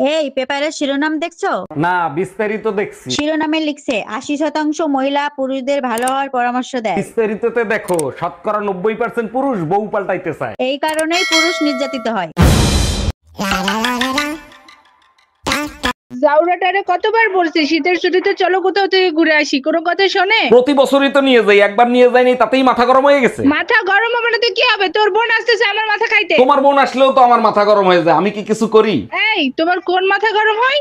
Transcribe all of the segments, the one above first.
এই পেপারের শিরোনাম দেখছো? না, বিস্তারিত দেখছি। শিরোনামে লিখছে 80% মহিলা পুরুষদের ভালো হওয়ার পরামর্শ দেয়। বিস্তারিততে দেখো, শতকরা 90% পুরুষ বউ পাল্টাইতে চায়। এই কারণেই পুরুষ নির্যাতিত হয়। জাউরাটারে কতবার বলছি শীতের ছুটিতে চলো কোথাও থেকে ঘুরে আসি, কোনো কথা শোনে? প্রতি বছরই তো নিয়ে যাই, একবার নিয়ে যাইনি তাতেই মাথা গরম হয়ে গেছে। মাথা গরম হবে না তো কি হবে? তোর বোন আসতেছে আমার মাথা খাইতে। তোমার বোন আসলেও তো আমার মাথা গরম হয়ে যায়, আমি কি কিছু করি? এই তোমার কোন মাথা গরম হয়?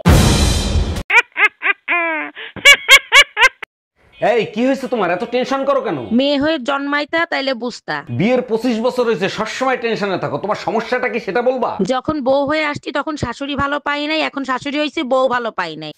এই কি হয়েছে তোমার, এত টেনশন করো কেন? মেয়ে হয়ে জন্মাইতা তাইলে বুঝতা। বিয়ের 25 বছর হয়েছে, সবসময় টেনশনে থাকো, তোমার সমস্যাটা কি সেটা বলবা? যখন বউ হয়ে আসছি তখন শাশুড়ি ভালো পাই নাই, এখন শাশুড়ি হয়েছে বউ ভালো পাই নাই।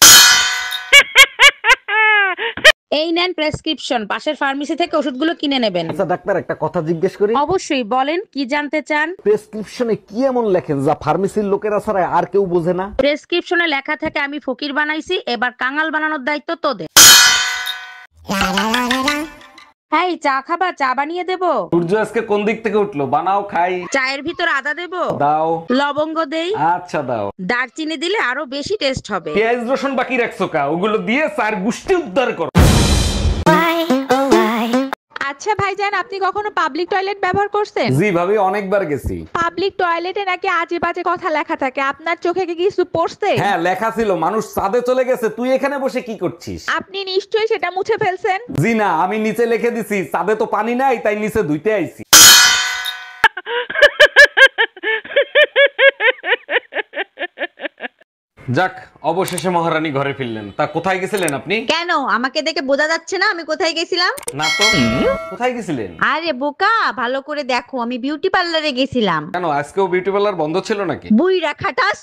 এই নেন প্রেসক্রিপশন, পাশের ফার্মেসি থেকে ওষুধগুলো কিনে নেবেন। আচ্ছা ডাক্তার, একটা কথা জিজ্ঞেস করি। অবশ্যই বলেন, কি জানতে চান? প্রেসক্রিপশনে কি এমন লেখেন যা ফার্মেসির লোকেরা ছাড়া আর কেউ বোঝে না? প্রেসক্রিপশনে লেখা থেকে আমি ফকির বানাইছি, এবার কাঙাল বানানোর দায়িত্ব তোদের। এই চা খাবা? চা বানিয়ে দেবো? সূর্য আজকে কোন দিক থেকে উঠলো, বানাও খাই। চায়ের ভিতর আদা দেবো? দাও। লবঙ্গ দেই? আচ্ছা দাও। দারচিনি দিলে আরো বেশি টেস্ট হবে। পেঁয়াজ রসুন বাকি রাখছো কা, ওগুলো দিয়ে চার গুষ্টি উদ্ধার করো। আচ্ছা ভাইজান, আপনি কখনো পাবলিক টয়লেট ব্যবহার করছেন? জি ভাবি, অনেকবার গেছি। পাবলিক টয়লেটে নাকি আজে বাজে কথা লেখা থাকে, আপনার চোখে কি কিছু পড়ছে? হ্যাঁ লেখা ছিল, মানুষ চাঁদে চলে গেছে, তুই এখানে বসে কি করছিস? আপনি নিশ্চয়ই সেটা মুছে ফেলছেন। জি না, আমি নিচে লিখে দিছি চাঁদে তো পানি নাই, তাই নিচে ধুইতে আইছি। যাক, অবশেষে মহারানী ঘরে ফিরলেন। তা কোথায় গেছিলেন আপনি? কেন, আমাকে দেখে বোঝা যাচ্ছে না আমি কোথায় গেছিলাম? না তো, কোথায় গেছিলেন? আরে বোকা, ভালো করে দেখো, আমি বিউটি পার্লারে গেছিলাম। কেন, আজকেও বিউটি পার্লার বন্ধ ছিল নাকি? বুইড়া খাটাস।